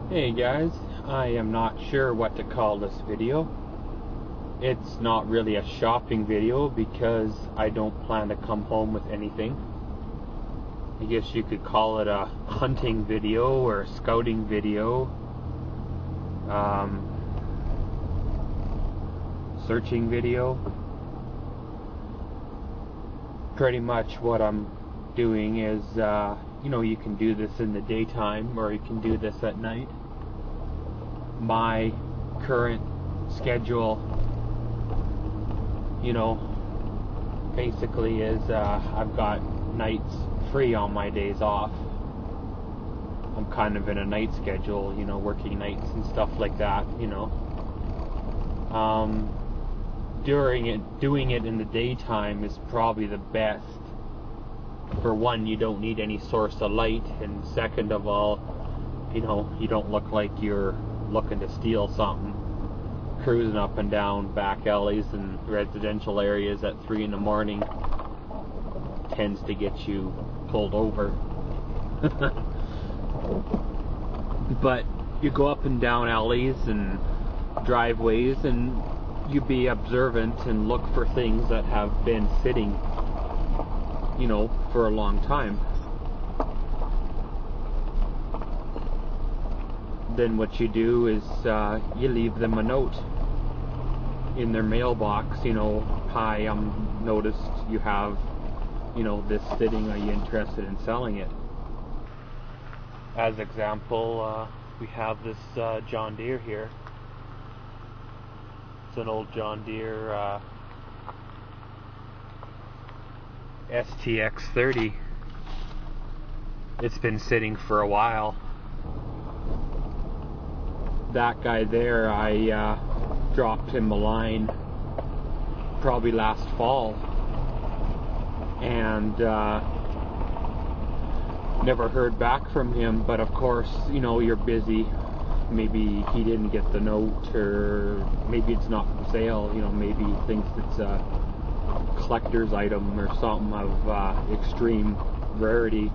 Hey guys, I am not sure what to call this video. It's not really a shopping video because I don't plan to come home with anything. I guess you could call it a hunting video or a scouting video. Searching video. Pretty much what I'm doing is, you can do this in the daytime or you can do this at night. My current schedule, basically is I've got nights free on my days off. I'm kind of in a night schedule, working nights and stuff like that, Doing it in the daytime is probably the best. For one, you don't need any source of light, and second of all, you don't look like you're looking to steal something. Cruising up and down back alleys and residential areas at 3 in the morning tends to get you pulled over. But you go up and down alleys and driveways and you be observant and look for things that have been sitting, for a long time. Then what you do is you leave them a note in their mailbox, hi, noticed you have, this sitting, are you interested in selling it? As example, we have this John Deere here. It's an old John Deere STX30. It's been sitting for a while. That guy there, I dropped him a line probably last fall and never heard back from him, but of course, you're busy. Maybe he didn't get the note, or maybe it's not for sale, maybe he thinks it's a collector's item or something of extreme rarity.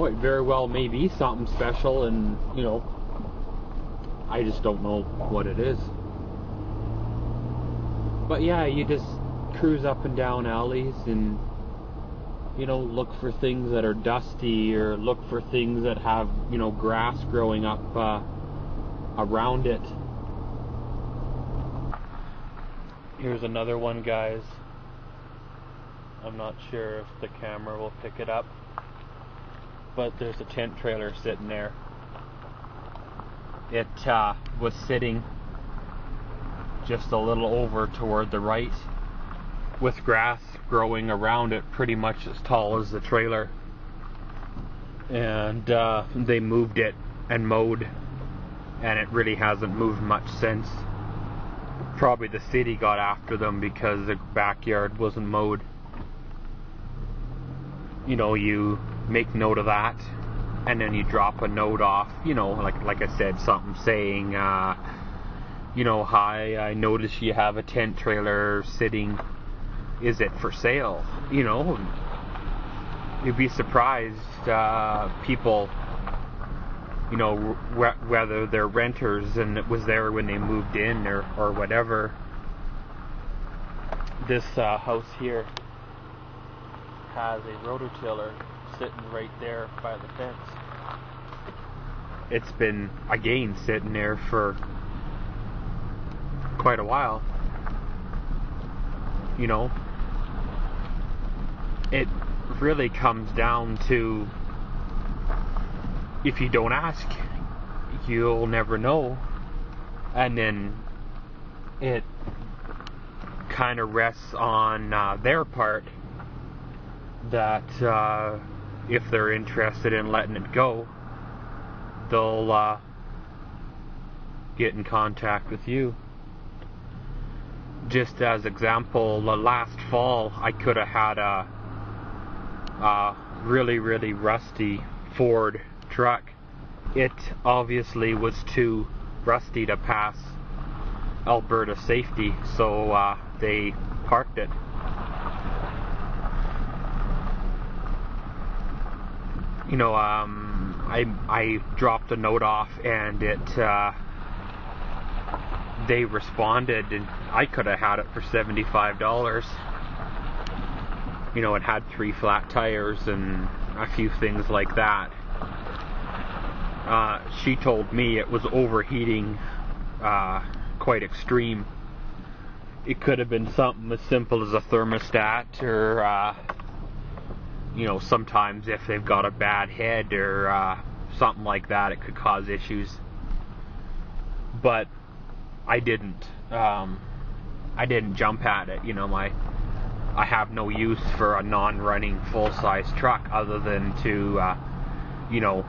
It very well may be something special, and I just don't know what it is. But yeah, you just cruise up and down alleys and look for things that are dusty, or look for things that have grass growing up around it. Here's another one, guys. I'm not sure if the camera will pick it up, but there's a tent trailer sitting there. It was sitting just a little over toward the right, with grass growing around it pretty much as tall as the trailer. And they moved it and mowed, and it really hasn't moved much since. Probably the city got after them because the backyard wasn't mowed. You make note of that, and then you drop a note off, like I said, something saying, hi, I noticed you have a tent trailer sitting. Is it for sale? You'd be surprised, people, whether they're renters and it was there when they moved in or whatever. This house here has a rototiller sitting right there by the fence. It's been, again, sitting there for quite a while. It really comes down to, if you don't ask, you'll never know. And then it kind of rests on their part that if they're interested in letting it go, they'll get in contact with you. Just as example, last fall I could have had a really, really rusty Ford truck. It obviously was too rusty to pass Alberta safety, so they parked it. you know, I dropped a note off, and they responded, and I could have had it for $75. You know, it had 3 flat tires and a few things like that. She told me it was overheating quite extreme. It could have been something as simple as a thermostat, or you know, sometimes if they've got a bad head or something like that, it could cause issues. But I didn't jump at it. You know, I have no use for a non-running full-size truck other than to you know,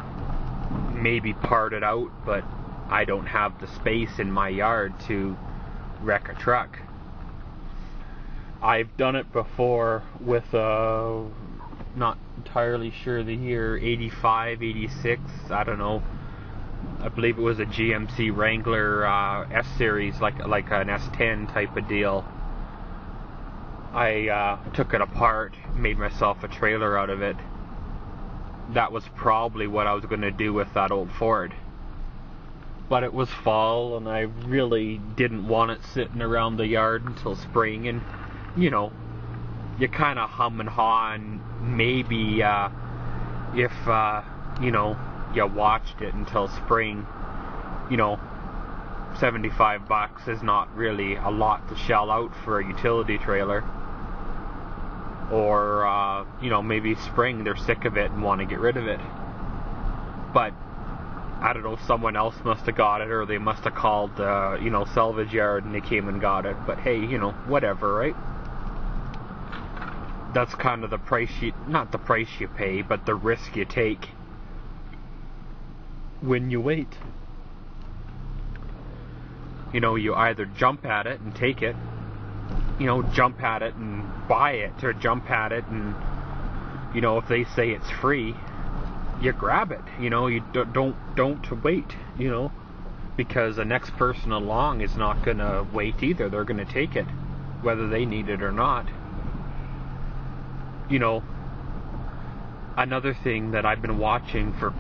maybe part it out, but I don't have the space in my yard to wreck a truck. I've done it before with not entirely sure the year, 85, 86, I don't know. I believe it was a GMC Wrangler S series, like an S10 type of deal. I took it apart, made myself a trailer out of it. That was probably what I was going to do with that old Ford. But it was fall, and I really didn't want it sitting around the yard until spring, and you know, you kind of hum and haw, and maybe if you know, you watched it until spring, you know, $75 is not really a lot to shell out for a utility trailer. Or you know, maybe spring they're sick of it and want to get rid of it. But I don't know, someone else must have got it, or they must have called you know, salvage yard, and they came and got it. But hey, you know, whatever, right? That's kind of the price not the price you pay, but the risk you take when you wait. You know, you either jump at it and take it, you know, jump at it and buy it, or jump at it and, you know, if they say it's free, you grab it. You know, you don't wait, you know, because the next person along is not gonna wait either. They're gonna take it, whether they need it or not. You know, another thing that I've been watching for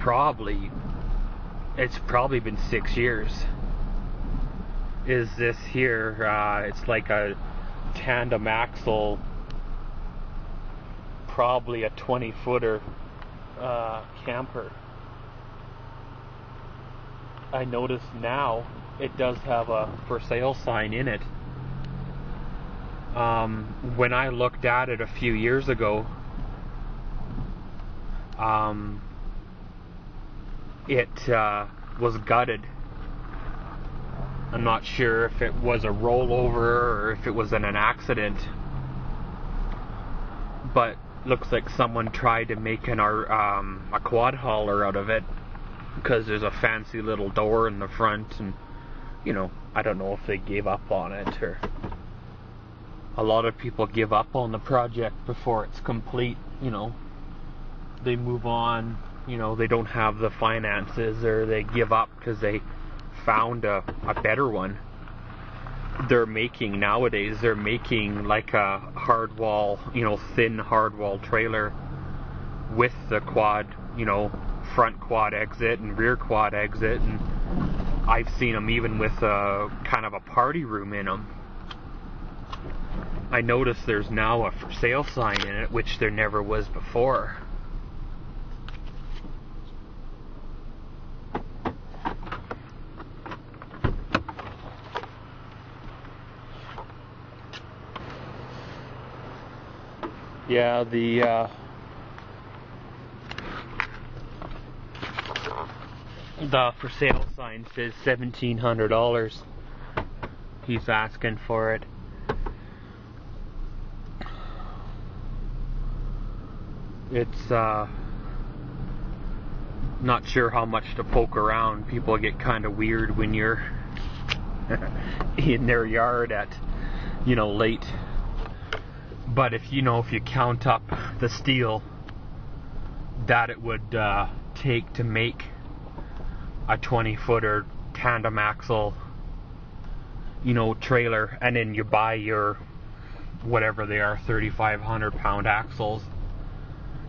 it's probably been 6 years, is this here. It's like a tandem axle, probably a 20-footer camper. I notice now it does have a for sale sign in it. When I looked at it a few years ago, it was gutted. I'm not sure if it was a rollover or if it was in an accident, but looks like someone tried to make a quad hauler out of it, because there's a fancy little door in the front, and you know, I don't know if they gave up on it, or a lot of people give up on the project before it's complete. You know, they move on, you know, they don't have the finances, or they give up because they found a better one. They're making nowadays, they're making like a hardwall, you know, thin hardwall trailer with the quad, you know, front quad exit and rear quad exit, and I've seen them even with a kind of a party room in them. I noticed there's now a for sale sign in it, which there never was before. Yeah, the for sale sign says $1,700. He's asking for it. It's not sure how much to poke around. People get kind of weird when you're in their yard at, you know, late. But if you count up the steel that it would take to make a 20-footer tandem axle, you know, trailer, and then you buy your whatever they are, 3,500 pound axles,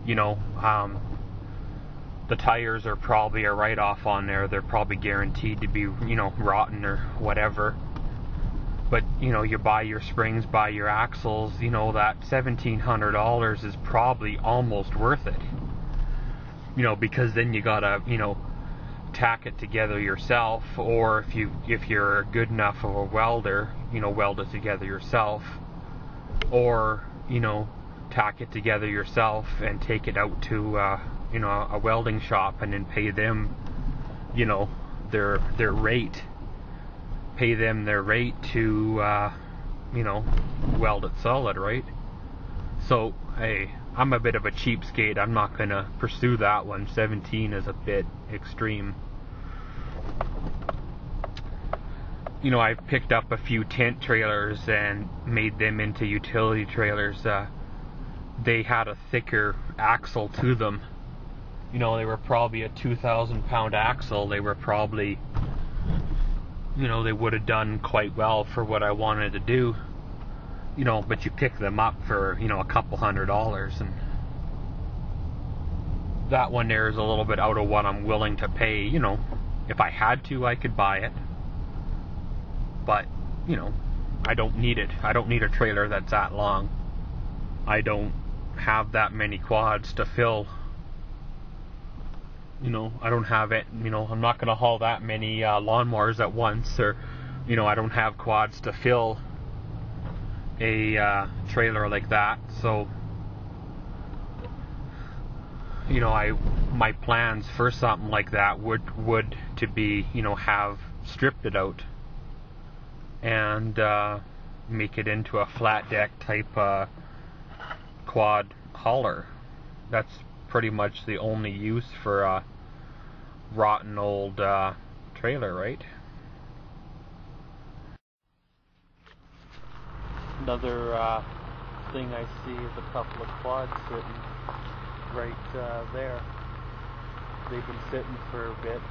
you know, the tires are probably a write-off on there. They're probably guaranteed to be, you know, rotten or whatever. But, you know, you buy your springs, buy your axles, you know, that $1,700 is probably almost worth it. You know, because then you gotta, you know, tack it together yourself, or if you're good enough of a welder, you know, weld it together yourself, or, you know, tack it together yourself and take it out to you know, a welding shop and then pay them, you know, their rate, pay them their rate to you know, weld it solid, right? So hey, I'm a bit of a cheapskate. I'm not gonna pursue that one. 17 is a bit extreme. You know, I've picked up a few tent trailers and made them into utility trailers. They had a thicker axle to them. You know, they were probably a 2,000 pound axle. They were probably, you know, they would have done quite well for what I wanted to do. You know, but you pick them up for, you know, a couple $100, and that one there is a little bit out of what I'm willing to pay. You know, if I had to, I could buy it, but, you know, I don't need it. I don't need a trailer that's that long. I don't have that many quads to fill. You know, I don't have it, you know, I'm not going to haul that many lawnmowers at once, or, you know, I don't have quads to fill a trailer like that. So, you know, my plans for something like that would to be, you know, have stripped it out and make it into a flat deck type quad hauler. That's pretty much the only use for a rotten old trailer, right? Another thing I see is a couple of quads sitting right there. They've been sitting for a bit.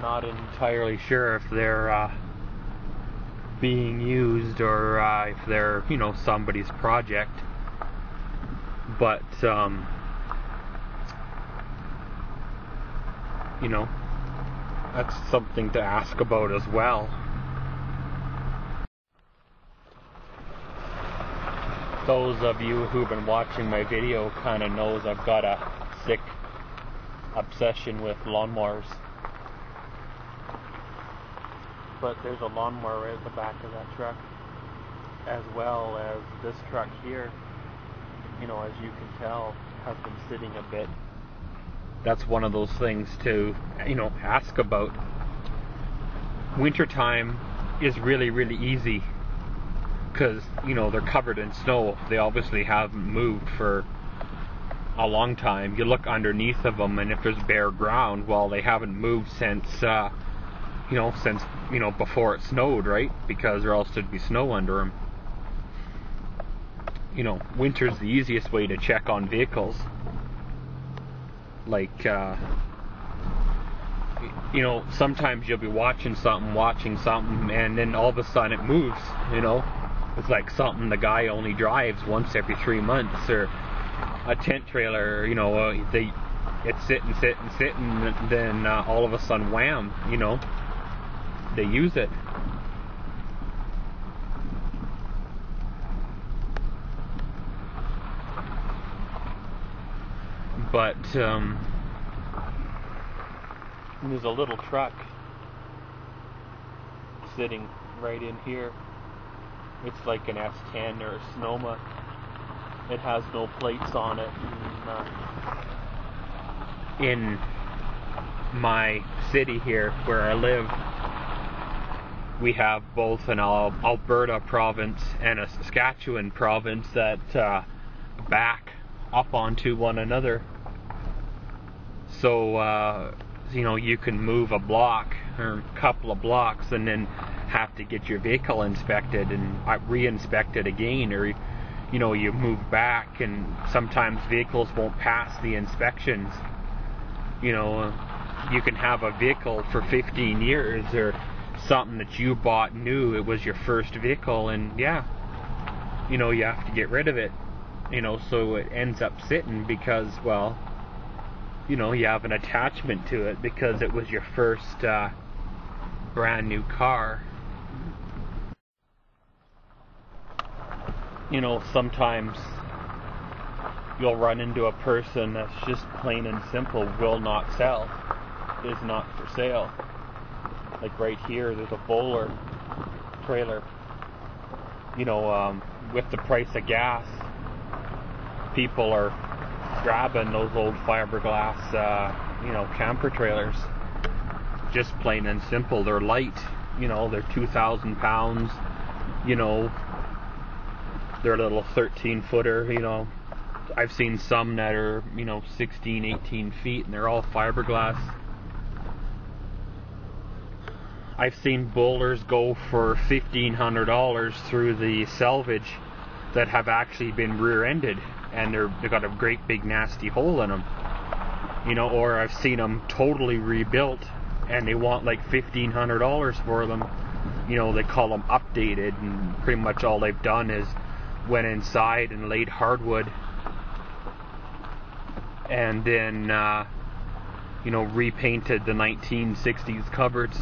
Not entirely sure if they're being used or if they're, you know, somebody's project. But you know, that's something to ask about as well. Those of you who've been watching my video kind of knows I've got a sick obsession with lawnmowers. But there's a lawnmower right at the back of that truck, as well as this truck here. You know, as you can tell, has been sitting a bit. That's one of those things to, you know, ask about. Wintertime is really, really easy because, you know, they're covered in snow. They obviously haven't moved for a long time. You look underneath of them, and if there's bare ground, well, they haven't moved since, you know, before it snowed, right? Because or else there'd be snow under them. You know, winter's the easiest way to check on vehicles. Like, you know, sometimes you'll be watching something, and then all of a sudden it moves, you know. It's like something the guy only drives once every 3 months, or a tent trailer, you know, it's sitting, and then all of a sudden, wham, you know, they use it. But there's a little truck sitting right in here. It's like an S10 or a Sonoma. It has no plates on it. And, in my city here where I live, we have both an Alberta province and a Saskatchewan province that back up onto one another. So, you know, you can move a block or a couple of blocks and then have to get your vehicle inspected and re-inspected again, or, you know, you move back and sometimes vehicles won't pass the inspections. You know, you can have a vehicle for 15 years or something that you bought new, it was your first vehicle, and yeah, you know, you have to get rid of it. You know, so it ends up sitting because, well, you know, you have an attachment to it because it was your first brand new car. You know, sometimes you'll run into a person that's just plain and simple will not sell, is not for sale. Like right here, there's a bowler trailer. You know, with the price of gas, people are grabbing those old fiberglass, you know, camper trailers. Just plain and simple. They're light, you know, they're 2,000 pounds, you know, they're a little 13-footer, you know. I've seen some that are, you know, 16, 18 feet, and they're all fiberglass. I've seen bowlers go for $1,500 through the salvage that have actually been rear-ended, and they've got a great big nasty hole in them. You know, or I've seen them totally rebuilt, and they want like $1,500 for them. You know, they call them updated, and pretty much all they've done is went inside and laid hardwood, and then you know, repainted the 1960s cupboards.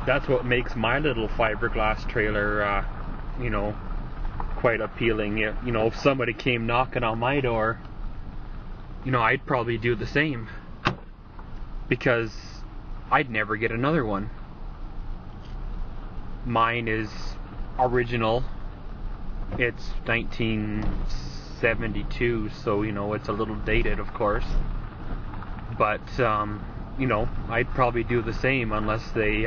That's what makes my little fiberglass trailer, you know, quite appealing. You know, if somebody came knocking on my door, you know, I'd probably do the same, because I'd never get another one. Mine is original. It's 1972, so, you know, it's a little dated, of course. But, you know, I'd probably do the same unless they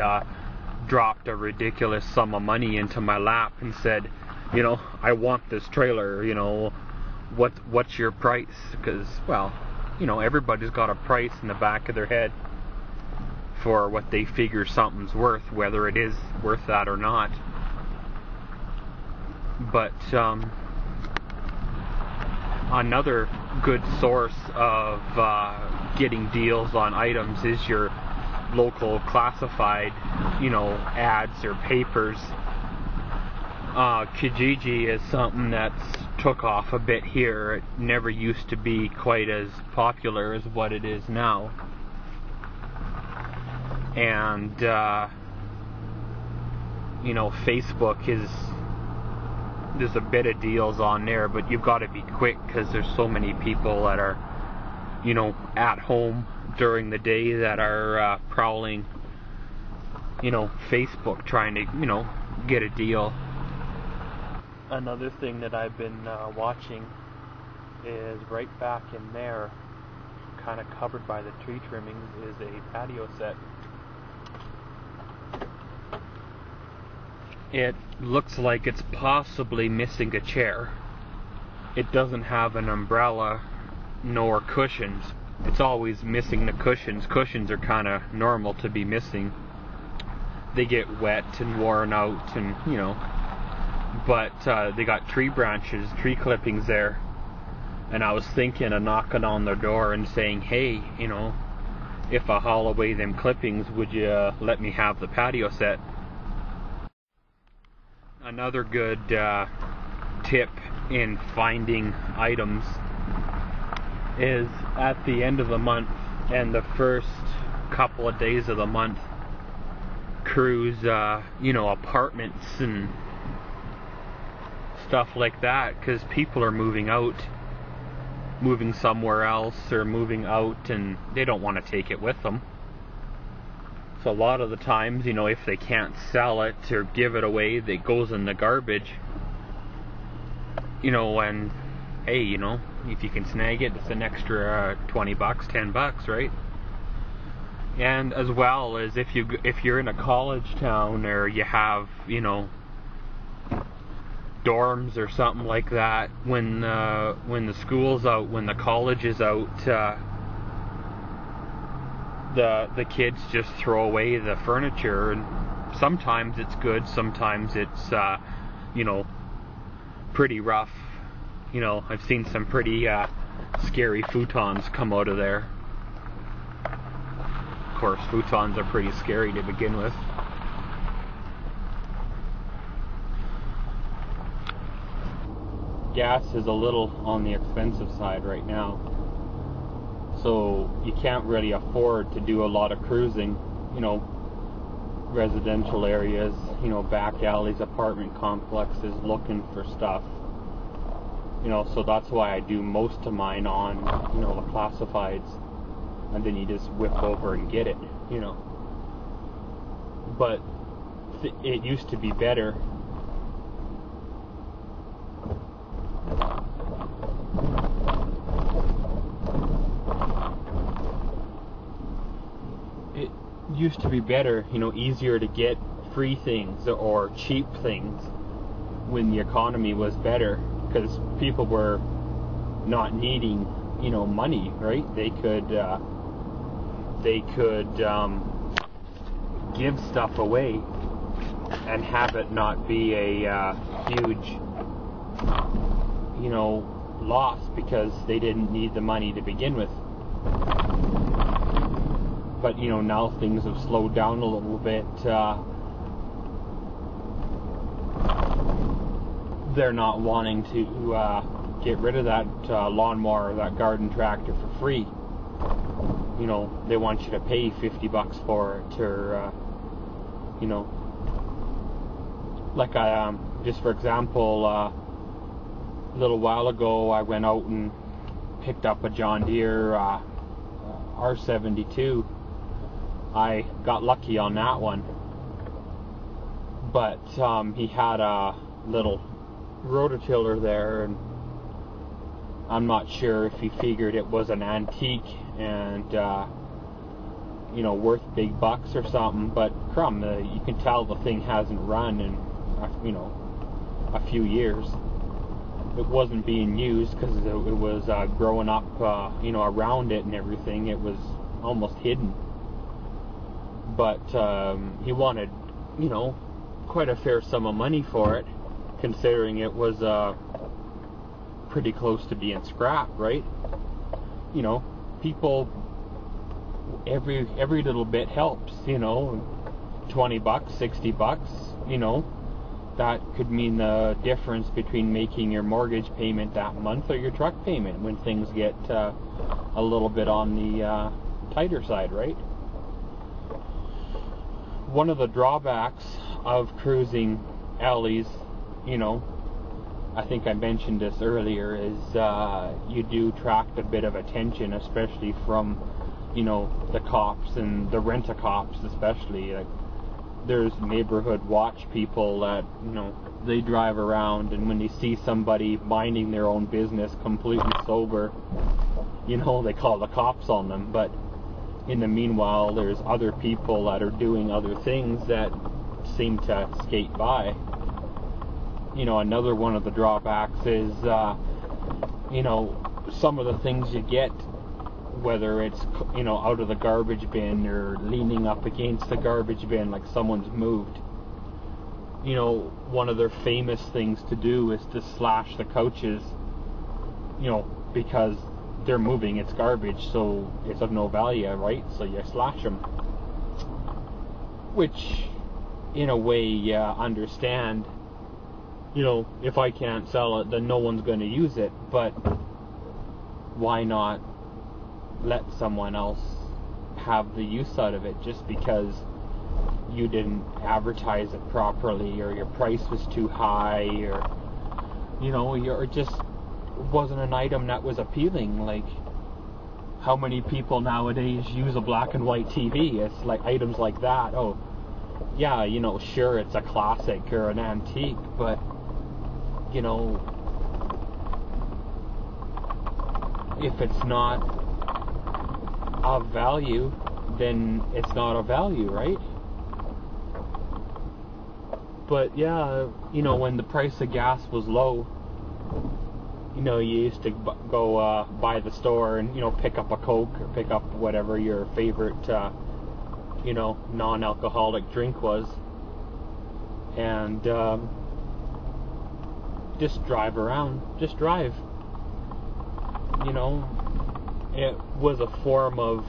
dropped a ridiculous sum of money into my lap and said, you know, I want this trailer, you know, what's your price? Because, well, you know, everybody's got a price in the back of their head for what they figure something's worth, whether it is worth that or not. But another good source of getting deals on items is your local classified, you know, ads or papers. Kijiji is something that's took off a bit here. It never used to be quite as popular as what it is now. And you know, Facebook there's a bit of deals on there, but you've got to be quick because there's so many people that are, you know, at home during the day that are prowling, you know, Facebook trying to, you know, get a deal. Another thing that I've been watching is right back in there, kind of covered by the tree trimmings, is a patio set. It looks like it's possibly missing a chair. It doesn't have an umbrella nor cushions. It's always missing the cushions. Cushions are kind of normal to be missing. They get wet and worn out, and, you know, but they got tree branches, tree clippings there. And I was thinking of knocking on their door and saying, hey, you know, if I haul away them clippings, would you let me have the patio set? Another good tip in finding items is at the end of the month and the first couple of days of the month, cruise, you know, apartments and stuff like that, because people are moving somewhere else, or moving out, and they don't want to take it with them. So a lot of the times, you know, if they can't sell it or give it away, it goes in the garbage. You know, and hey, you know, if you can snag it, it's an extra $20, $10, right? And as well as if you're in a college town, or you have, you know, dorms or something like that, when the school's out, when the college is out, the kids just throw away the furniture, and sometimes it's good, sometimes it's you know, pretty rough. You know, I've seen some pretty scary futons come out of there. Of course, futons are pretty scary to begin with. Gas is a little on the expensive side right now. So you can't really afford to do a lot of cruising, you know, residential areas, you know, back alleys, apartment complexes, looking for stuff. You know, so that's why I do most of mine on, you know, the classifieds, and then you just whip over and get it, you know. But it used to be better. It used to be better, you know, easier to get free things or cheap things when the economy was better, because people were not needing, you know, money, right? They could give stuff away and have it not be a huge, you know, loss, because they didn't need the money to begin with. But, you know, now things have slowed down a little bit. They're not wanting to get rid of that lawnmower or that garden tractor for free. You know, they want you to pay $50 for it, or you know, like just for example, a little while ago I went out and picked up a John Deere R72. I got lucky on that one, but he had a little rototiller there, and I'm not sure if he figured it was an antique and you know, worth big bucks or something, but crumb, you can tell the thing hasn't run in, you know, a few years. It wasn't being used because it was growing up, you know, around it and everything. It was almost hidden. But he wanted, you know, quite a fair sum of money for it, considering it was pretty close to being scrap, right? You know, people, every little bit helps, you know. $20, $60, you know, that could mean the difference between making your mortgage payment that month or your truck payment when things get a little bit on the tighter side, right? One of the drawbacks of cruising alleys, you know, I think I mentioned this earlier, is you do attract a bit of attention, especially from, you know, the cops and the rent-a-cops especially. Like, there's neighborhood watch people that, you know, they drive around, and when they see somebody minding their own business completely sober, you know, they call the cops on them. But in the meanwhile, there's other people that are doing other things that seem to skate by. You know, another one of the drawbacks is, you know, some of the things you get, whether it's, you know, out of the garbage bin or leaning up against the garbage bin like someone's moved. You know, one of their famous things to do is to slash the couches, you know, because they're moving, it's garbage, so it's of no value, right? So you slash them. Which, in a way, understand. You know, if I can't sell it, then no one's going to use it. But why not let someone else have the use out of it just because you didn't advertise it properly, or your price was too high, or, you know, or just wasn't an item that was appealing? Like, how many people nowadays use a black and white TV? It's like items like that. Oh, yeah, you know, sure, it's a classic or an antique, but, you know, if it's not of value, then it's not of value, right? But yeah, you know, when the price of gas was low, you know, you used to go by the store and, you know, pick up a Coke or pick up whatever your favorite, you know, non-alcoholic drink was, and just drive around. Just drive. You know, it was a form of,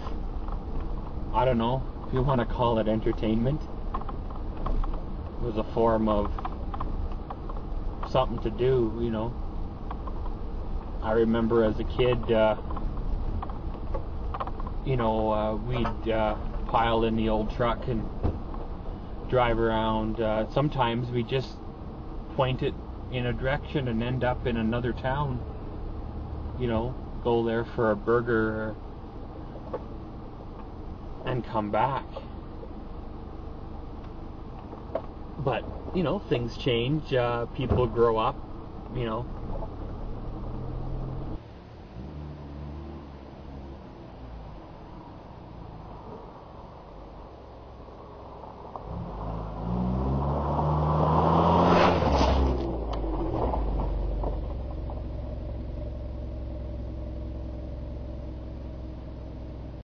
I don't know if you want to call it entertainment. It was a form of something to do, you know. I remember as a kid, you know, we'd pile in the old truck and drive around. Sometimes we just point it in a direction and end up in another town. You know, go there for a burger and come back. But, you know, things change. People grow up, you know.